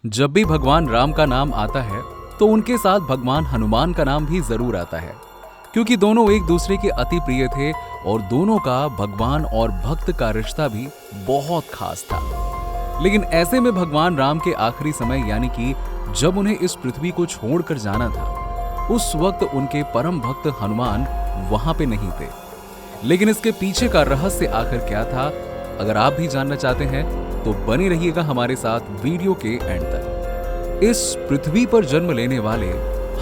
जब भी भगवान राम का नाम आता है तो उनके साथ भगवान हनुमान का नाम भी जरूर आता है, क्योंकि दोनों एक दूसरे के अति प्रिय थे और दोनों का भगवान और भक्त का रिश्ता भी बहुत खास था। लेकिन ऐसे में भगवान राम के आखिरी समय यानी कि जब उन्हें इस पृथ्वी को छोड़कर जाना था, उस वक्त उनके परम भक्त हनुमान वहां पे नहीं थे। लेकिन इसके पीछे का रहस्य आखिर क्या था, अगर आप भी जानना चाहते हैं तो बने रहिएगा हमारे साथ वीडियो के एंड तक। इस पृथ्वी पर जन्म लेने वाले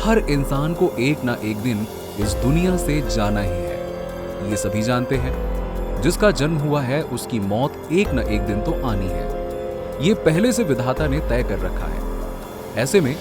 हर इंसान को एक ना एक दिन इस दुनिया से जाना ही है, ये सभी जानते हैं। जिसका जन्म हुआ है उसकी मौत एक ना एक दिन तो आनी है, ये पहले से विधाता ने तय कर रखा है। ऐसे में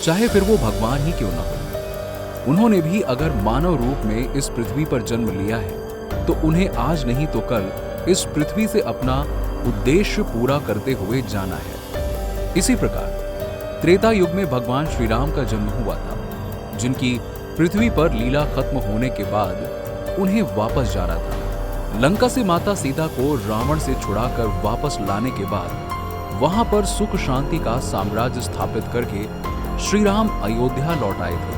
चाहे फिर वो भगवान ही क्यों ना हो, उन्होंने भी अगर मानव रूप में इस पृथ्वी पर जन्म लिया है तो उन्हें आज नहीं तो कल इस पृथ्वी से अपना उद्देश्य पूरा करते हुए जाना है। इसी प्रकार त्रेता युग में भगवान श्री राम का जन्म हुआ था, जिनकी पृथ्वी पर लीला खत्म होने के बाद उन्हें वापस जाना था। लंका से माता सीता को रावण से छुड़ाकर वापस लाने के बाद वहां पर सुख शांति का साम्राज्य स्थापित करके श्री राम अयोध्या लौट आए थे।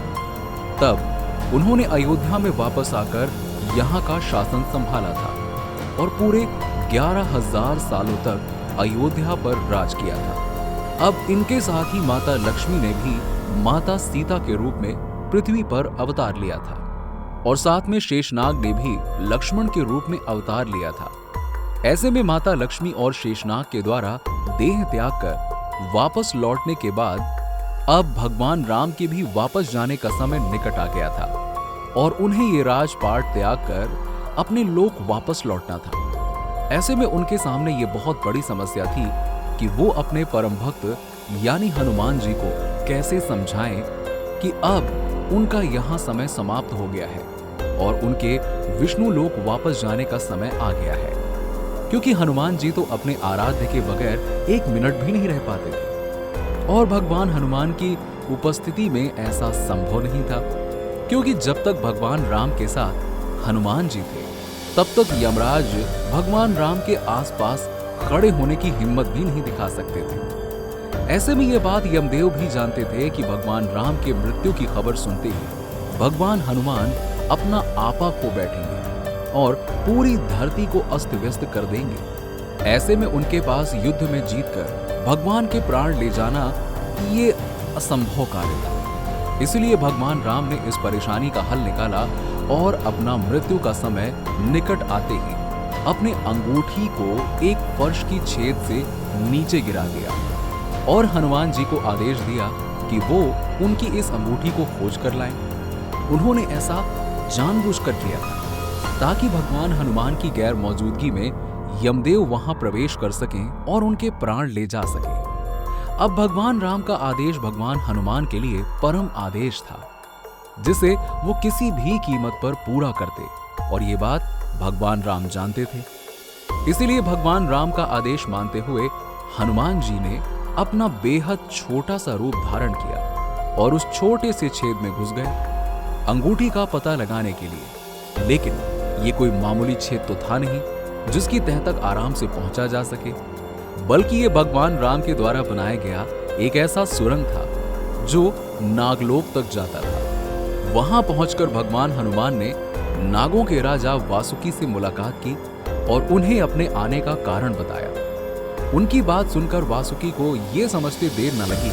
तब उन्होंने अयोध्या में वापस आकर यहाँ का शासन संभाला था और पूरे 11,000 सालों तक अयोध्या पर राज किया था। अब इनके साथ ही माता लक्ष्मी ने भी माता सीता के रूप में पृथ्वी पर अवतार लिया था और साथ में शेषनाग ने भी लक्ष्मण के रूप में अवतार लिया था। ऐसे में माता लक्ष्मी और शेषनाग के द्वारा देह त्याग कर वापस लौटने के बाद अब भगवान राम के भी वापस जाने का समय निकट आ गया था और उन्हें ये राजपाट त्याग कर अपने लोक वापस लौटना था। ऐसे में उनके सामने ये बहुत बड़ी समस्या थी कि वो अपने परम भक्त यानी हनुमान जी को कैसे समझाएं कि अब उनका यहाँ समय समाप्त हो गया है और उनके विष्णु लोक वापस जाने का समय आ गया है, क्योंकि हनुमान जी तो अपने आराध्य के बगैर एक मिनट भी नहीं रह पाते थे और भगवान हनुमान की उपस्थिति में ऐसा संभव नहीं था, क्योंकि जब तक भगवान राम के साथ हनुमान जी थे तब तक यमराज भगवान राम के आसपास खड़े होने की हिम्मत भी नहीं दिखा सकते थे। ऐसे में यह बात यमदेव भी जानते थे कि भगवान राम के मृत्यु की खबर सुनते ही भगवान हनुमान अपना आपा खो बैठेंगे और पूरी धरती को अस्त व्यस्त कर देंगे। ऐसे में उनके पास युद्ध में जीतकर भगवान के प्राण ले जाना ये असंभव कार्य था। इसलिए भगवान राम ने इस परेशानी का हल निकाला और अपना मृत्यु का समय निकट आते ही अपने अंगूठी को एक फर्श की छेद से नीचे गिरा दिया और हनुमान जी को आदेश दिया कि वो उनकी इस अंगूठी को खोज कर लाएं। उन्होंने ऐसा जानबूझकर किया ताकि भगवान हनुमान की गैर मौजूदगी में यमदेव वहां प्रवेश कर सकें और उनके प्राण ले जा सकें। अब भगवान राम का आदेश भगवान हनुमान के लिए परम आदेश था, जिसे वो किसी भी कीमत पर पूरा करते और ये बात भगवान राम जानते थे। इसीलिए भगवान राम का आदेश मानते हुए हनुमान जी ने अपना बेहद छोटा सा रूप धारण किया और उस छोटे से छेद में घुस गए अंगूठी का पता लगाने के लिए। लेकिन ये कोई मामूली छेद तो था नहीं जिसकी तह तक आराम से पहुंचा जा सके, बल्कि ये भगवान राम के द्वारा बनाया गया एक ऐसा सुरंग था जो नागलोक तक जाता था। वहां पहुंचकर भगवान हनुमान ने नागों के राजा वासुकी से मुलाकात की और उन्हें अपने आने का कारण बताया। उनकी बात सुनकर वासुकी को यह समझते देर न लगी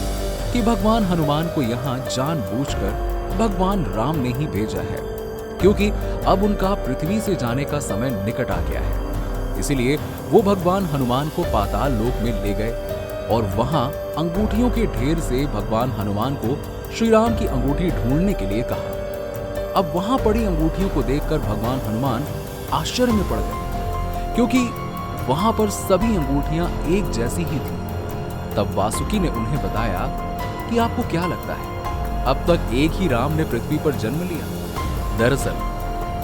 कि भगवान हनुमान को यहाँ जानबूझकर भगवान राम ने ही भेजा है, क्योंकि अब उनका पृथ्वी से जाने का समय निकट आ गया है। इसलिए वो भगवान हनुमान को पाताल लोक में ले गए और वहां अंगूठियों के ढेर से भगवान हनुमान को श्री राम की अंगूठी ढूंढने के लिए कहा। अब वहां पड़ी अंगूठियों को देखकर भगवान हनुमान आश्चर्य में पड़ गए, क्योंकि वहां पर सभी अंगूठियां एक जैसी ही थी। तब वासुकी ने उन्हें बताया कि आपको क्या लगता है, अब तक एक ही राम ने पृथ्वी पर जन्म लिया? दरअसल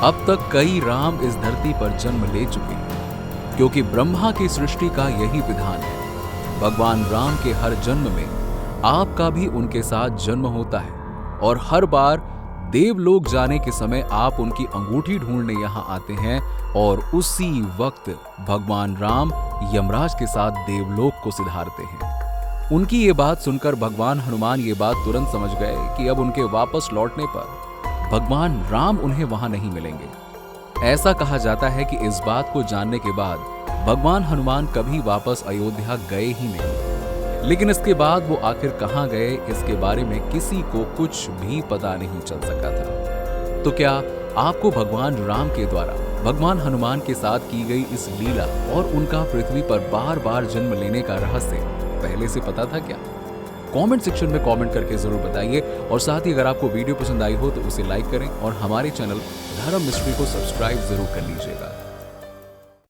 अब तक कई राम इस धरती पर जन्म ले चुके हैं, क्योंकि ब्रह्मा की सृष्टि का यही विधान है। भगवान राम के हर जन्म में आपका भी उनके साथ जन्म होता है और हर बार देवलोक जाने के समय आप उनकी अंगूठी ढूंढने यहाँ आते हैं और उसी वक्त भगवान राम यमराज के साथ देवलोक को सिधारते हैं। उनकी ये बात सुनकर भगवान हनुमान ये बात तुरंत समझ गए कि अब उनके वापस लौटने पर भगवान राम उन्हें वहां नहीं मिलेंगे। ऐसा कहा जाता है कि इस बात को जानने के बाद भगवान हनुमान कभी वापस अयोध्या गए ही नहीं। लेकिन इसके बाद वो आखिर कहां गए, इसके बारे में किसी को कुछ भी पता नहीं चल सका था। तो क्या आपको भगवान राम के द्वारा भगवान हनुमान के साथ की गई इस लीला और उनका पृथ्वी पर बार बार जन्म लेने का रहस्य पहले से पता था क्या? कमेंट सेक्शन में कमेंट करके जरूर बताइए और साथ ही अगर आपको वीडियो पसंद आई हो तो उसे लाइक करें और हमारे चैनल धर्म मिस्ट्री को सब्सक्राइब जरूर कर लीजिएगा।